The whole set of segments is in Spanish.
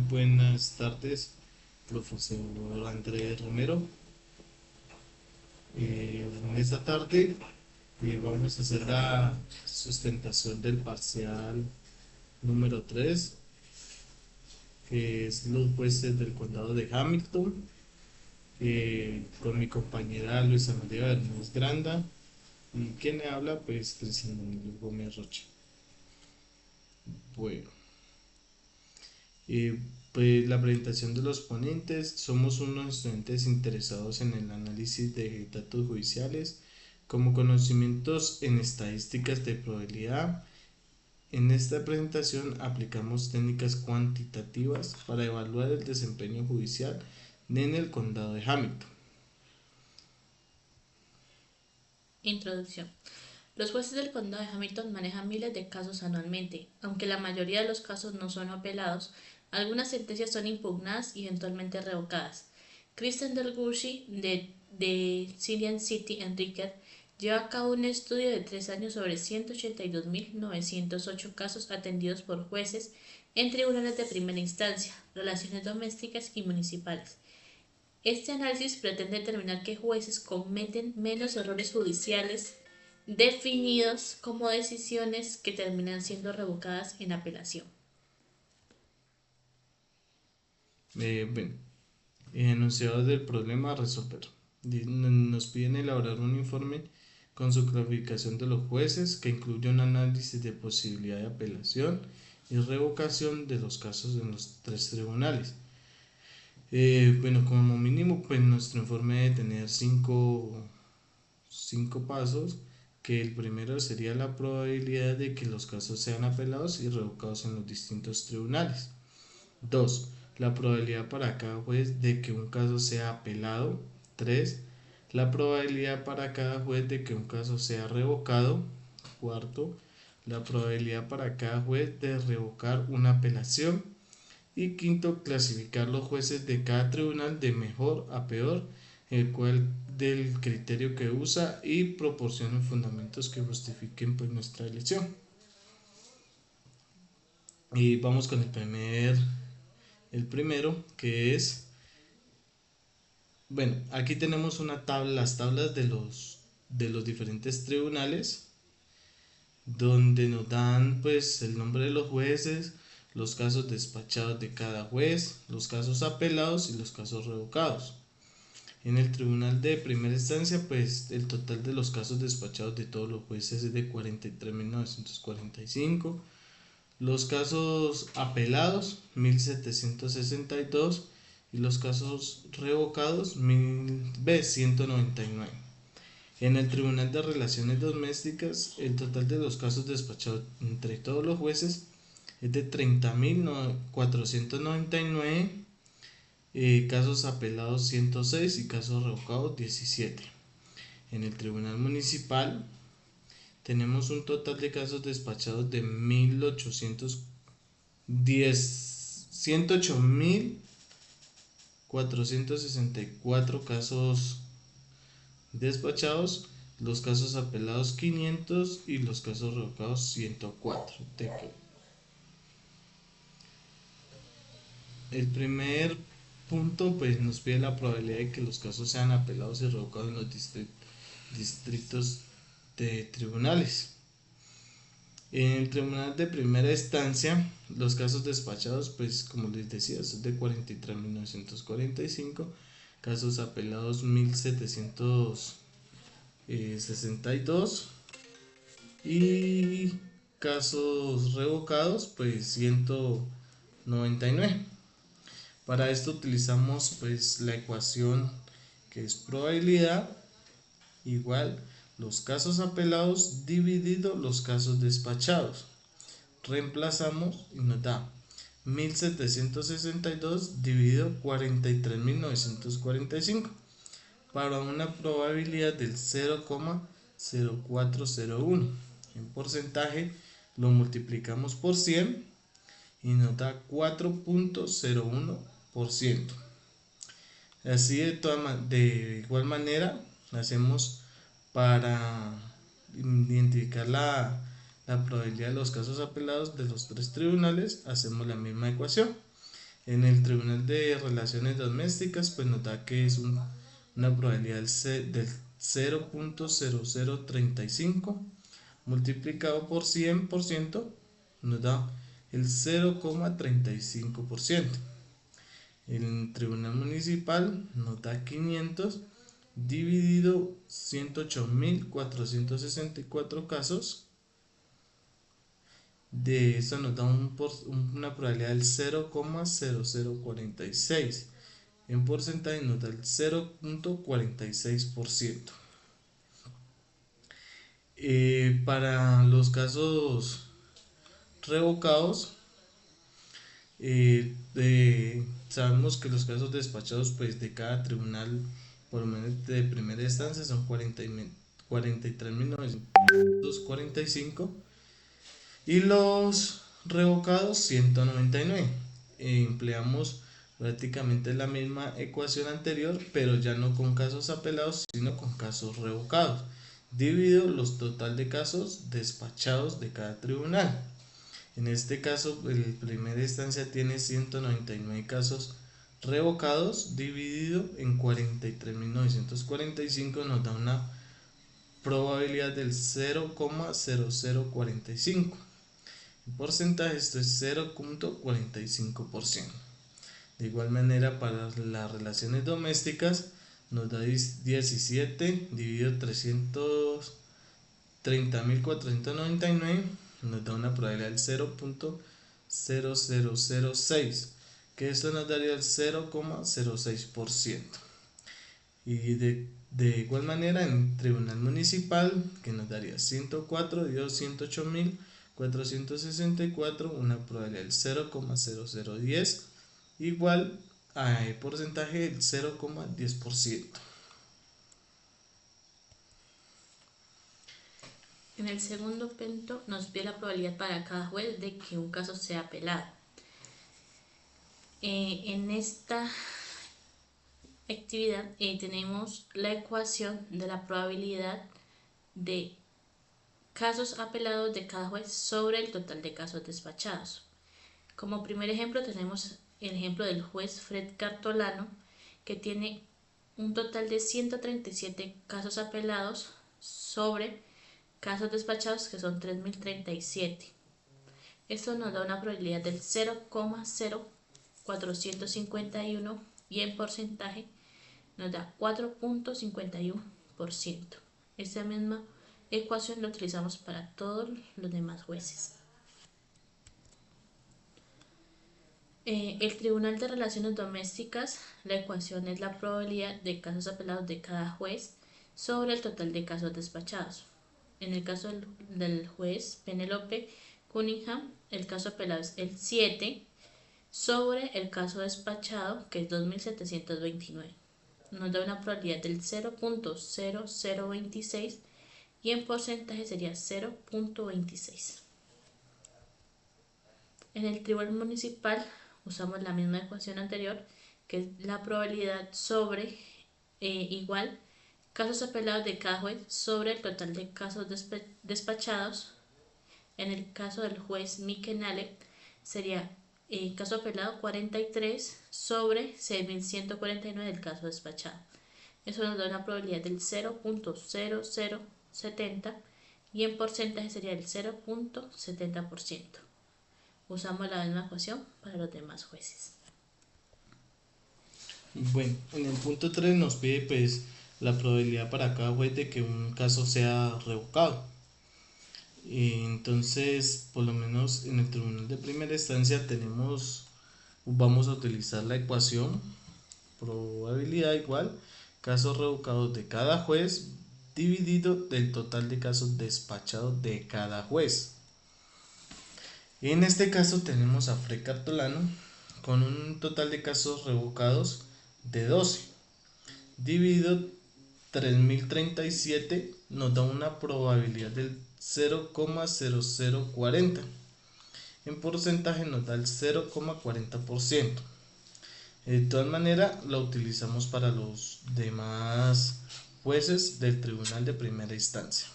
Buenas tardes, profesor Andrés Romero. En esta tarde vamos a hacer la sustentación del parcial número 3, que es los jueces del condado de Hamilton, con mi compañera Luisa María Bermúdez Granda y quien le habla, pues Cristian Danilo Gómez Rocha. Bueno, pues la presentación de los ponentes: somos unos estudiantes interesados en el análisis de datos judiciales como conocimientos en estadísticas de probabilidad. En esta presentación aplicamos técnicas cuantitativas para evaluar el desempeño judicial en el condado de Hamilton. Introducción. Los jueces del condado de Hamilton manejan miles de casos anualmente. Aunque la mayoría de los casos no son apelados, algunas sentencias son impugnadas y eventualmente revocadas. Kristen Delgucci de Cillian City Enriquez lleva a cabo un estudio de 3 años sobre 182.908 casos atendidos por jueces en tribunales de primera instancia, relaciones domésticas y municipales. Este análisis pretende determinar qué jueces cometen menos errores judiciales definidos como decisiones que terminan siendo revocadas en apelación. Bueno, enunciado del problema a resolver. Nos piden elaborar un informe con su clasificación de los jueces, que incluye un análisis de posibilidad de apelación y revocación de los casos en los tres tribunales. Bueno, como mínimo, pues nuestro informe debe tener cinco pasos, que el primero sería la probabilidad de que los casos sean apelados y revocados en los distintos tribunales. 2. La probabilidad para cada juez de que un caso sea apelado. 3. La probabilidad para cada juez de que un caso sea revocado. Cuarto, la probabilidad para cada juez de revocar una apelación. Y quinto, clasificar los jueces de cada tribunal de mejor a peor, el cual del criterio que usa, y proporciona fundamentos que justifiquen pues nuestra elección. Y vamos con el primero, que es, bueno, aquí tenemos las tablas de los diferentes tribunales, donde nos dan pues el nombre de los jueces, los casos despachados de cada juez, los casos apelados y los casos revocados. En el tribunal de primera instancia, pues el total de los casos despachados de todos los jueces es de 43.945. Los casos apelados, 1.762. Y los casos revocados, 199. En el Tribunal de Relaciones Domésticas, el total de los casos despachados entre todos los jueces es de 30.499, casos apelados 106 y casos revocados 17. En el Tribunal Municipal tenemos un total de casos despachados de 108.464 casos despachados, los casos apelados 500 y los casos revocados 104. El primer punto pues nos pide la probabilidad de que los casos sean apelados y revocados en los distritos de tribunales. En el tribunal de primera instancia, los casos despachados, pues como les decía, son de 43.945, casos apelados 1.762 y casos revocados pues 199. Para esto utilizamos pues la ecuación, que es probabilidad igual los casos apelados dividido los casos despachados. Reemplazamos y nos da 1.762 dividido 43.945 para una probabilidad del 0,0401. En porcentaje lo multiplicamos por 100 y nos da 4.01%. Así de igual manera hacemos para identificar la probabilidad de los casos apelados de los tres tribunales. Hacemos la misma ecuación. En el Tribunal de Relaciones Domésticas, pues nos da que es una probabilidad del 0.0035 multiplicado por 100% nos da el 0,35%. El Tribunal Municipal nos da 500 dividido 108.464 casos. De eso nos da una probabilidad del 0,0046. En porcentaje nos da el 0.46%. Para los casos revocados, sabemos que los casos despachados pues de cada tribunal, por lo menos de primera instancia, son 43.945 y los revocados 199. Empleamos prácticamente la misma ecuación anterior, pero ya no con casos apelados, sino con casos revocados. Divido los total de casos despachados de cada tribunal. En este caso, el primera instancia tiene 199 casos revocados, dividido en 43.945 nos da una probabilidad del 0,0045. El porcentaje, esto es 0.45%. De igual manera, para las relaciones domésticas nos da 17 dividido 330.499 nos da una probabilidad del 0.0006, que esto nos daría el 0,06%. Y de igual manera en el Tribunal Municipal, que nos daría 104 dividido 108.464, una probabilidad del 0,0010, igual a porcentaje del 0,10%. En el segundo punto nos pide la probabilidad para cada juez de que un caso sea apelado. En esta actividad tenemos la ecuación de la probabilidad de casos apelados de cada juez sobre el total de casos despachados. Como primer ejemplo tenemos el ejemplo del juez Fred Cartolano, que tiene un total de 137 casos apelados sobre casos despachados, que son 3.037. Esto nos da una probabilidad del 0,0451 y en porcentaje nos da 4.51%. Esta misma ecuación la utilizamos para todos los demás jueces. El Tribunal de Relaciones Domésticas, la ecuación es la probabilidad de casos apelados de cada juez sobre el total de casos despachados. En el caso del juez Penelope Cunningham, el caso apelado es el 7 sobre el caso despachado, que es 2.729. Nos da una probabilidad del 0.0026 y en porcentaje sería 0.26. En el Tribunal Municipal usamos la misma ecuación anterior, que es la probabilidad sobre igual casos apelados de cada juez sobre el total de casos despachados. En el caso del juez Mikenale sería caso apelado 43 sobre 6.149 del caso despachado. Eso nos da una probabilidad del 0.0070 y en porcentaje sería el 0.70%. Usamos la misma ecuación para los demás jueces. Bueno, en el punto 3 nos pide pues la probabilidad para cada juez de que un caso sea revocado. Entonces, por lo menos en el tribunal de primera instancia vamos a utilizar la ecuación probabilidad igual casos revocados de cada juez dividido del total de casos despachados de cada juez. En este caso tenemos a Fred Cartolano con un total de casos revocados de 12 dividido 3.037 nos da una probabilidad del 0,0040. En porcentaje nos da el 0,40%. De todas maneras la utilizamos para los demás jueces del tribunal de primera instancia.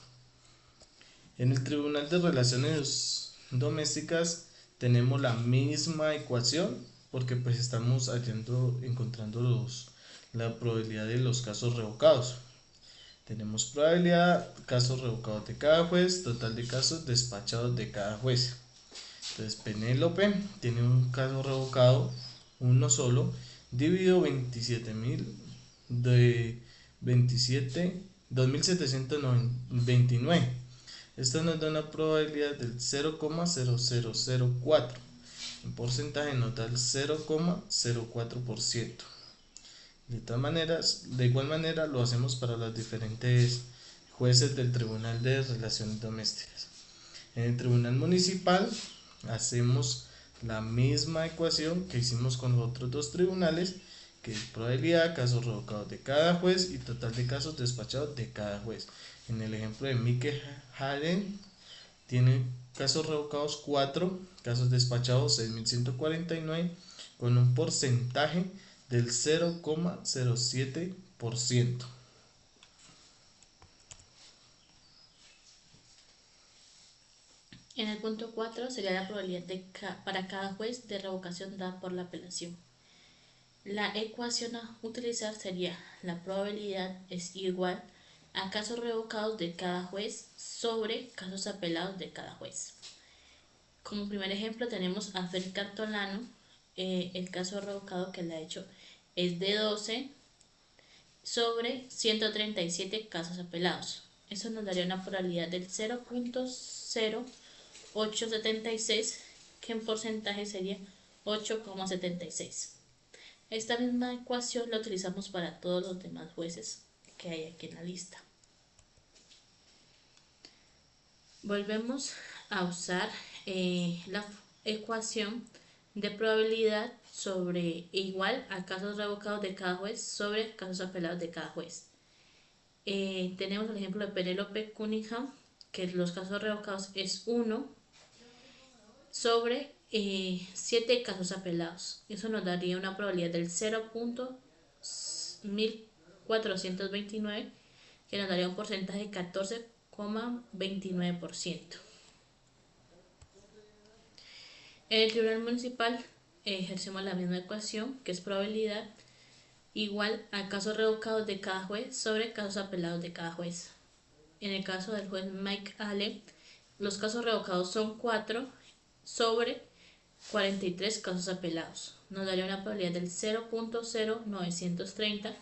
En el Tribunal de Relaciones Domésticas tenemos la misma ecuación, porque pues estamos encontrando la probabilidad de los casos revocados. Tenemos probabilidad, casos revocados de cada juez, total de casos despachados de cada juez. Entonces Penélope tiene un caso revocado, uno solo, dividido 27.000 de 27, 2.729. Esto nos da una probabilidad del 0,0004, un porcentaje nota 0,04%. De igual manera lo hacemos para los diferentes jueces del Tribunal de Relaciones Domésticas. En el Tribunal Municipal hacemos la misma ecuación que hicimos con los otros dos tribunales, que es probabilidad, casos revocados de cada juez y total de casos despachados de cada juez. En el ejemplo de Mike Haren, tiene casos revocados 4, casos despachados 6.149, con un porcentaje del 0,07%. En el punto 4 sería la probabilidad para cada juez de revocación dada por la apelación. La ecuación a utilizar sería: la probabilidad es igual a casos revocados de cada juez sobre casos apelados de cada juez. Como primer ejemplo tenemos a Fer Cartolano. El caso revocado que le ha hecho es de 12 sobre 137 casos apelados. Eso nos daría una probabilidad del 0,0876, que en porcentaje sería 8,76. Esta misma ecuación la utilizamos para todos los demás jueces que hay aquí en la lista. Volvemos a usar la ecuación de probabilidad sobre igual a casos revocados de cada juez sobre casos apelados de cada juez. Tenemos el ejemplo de Penélope Cunningham, que los casos revocados es 1 sobre 7 casos apelados. Eso nos daría una probabilidad del 0,1429, que nos daría un porcentaje de 14,29%. En el Tribunal Municipal ejercemos la misma ecuación, que es probabilidad igual a casos revocados de cada juez sobre casos apelados de cada juez. En el caso del juez Mike Allen, los casos revocados son 4 sobre 43 casos apelados. Nos daría una probabilidad del 0,0930,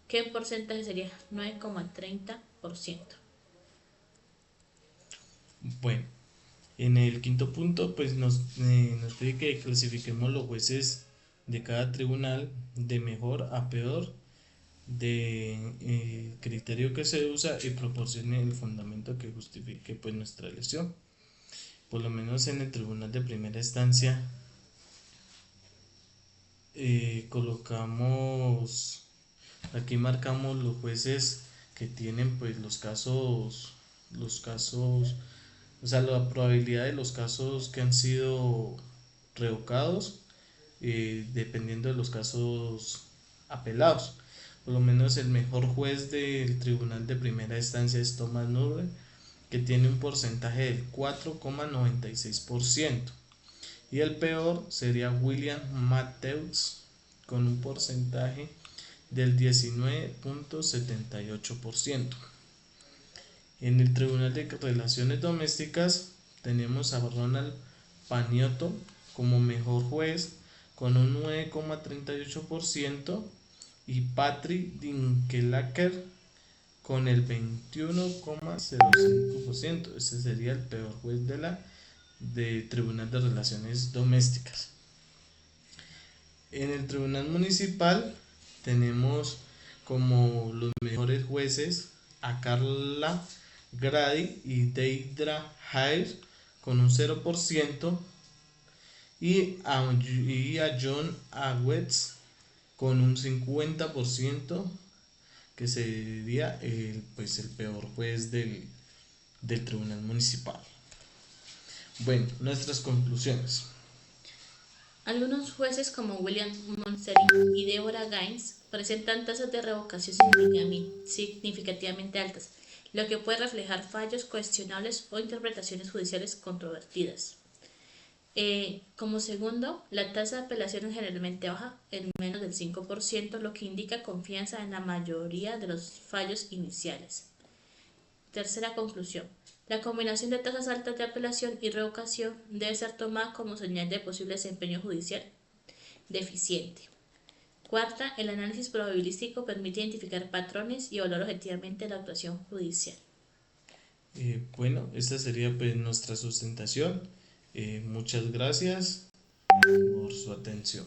que en porcentaje sería 9,30%. Bueno, en el quinto punto pues nos pide que clasifiquemos los jueces de cada tribunal de mejor a peor, de criterio que se usa y proporcione el fundamento que justifique pues nuestra elección. Por lo menos en el tribunal de primera instancia aquí marcamos los jueces que tienen pues los casos, o sea, la probabilidad de los casos que han sido revocados, dependiendo de los casos apelados. Por lo menos el mejor juez del tribunal de primera instancia es Thomas Nurre, que tiene un porcentaje del 4,96%. Y el peor sería William Matthews, con un porcentaje del 19,78%. En el Tribunal de Relaciones Domésticas tenemos a Ronald Paniotto como mejor juez con un 9,38% y Patrick Dinkelacker con el 21,05%. Este sería el peor juez de Tribunal de Relaciones Domésticas. En el Tribunal Municipal tenemos como los mejores jueces a Carla Grady y Deidra Hayes con un 0%, y a John Agwetz con un 50%, que sería el peor juez del Tribunal Municipal. Bueno, nuestras conclusiones. Algunos jueces como William Monserin y Deborah Gaines presentan tasas de revocación significativamente altas, lo que puede reflejar fallos cuestionables o interpretaciones judiciales controvertidas. Como segundo, la tasa de apelación es generalmente baja, en menos del 5%, lo que indica confianza en la mayoría de los fallos iniciales. Tercera conclusión. La combinación de tasas altas de apelación y revocación debe ser tomada como señal de posible desempeño judicial deficiente. Cuarta, el análisis probabilístico permite identificar patrones y evaluar objetivamente la actuación judicial. Bueno, esta sería pues nuestra sustentación. Muchas gracias por su atención.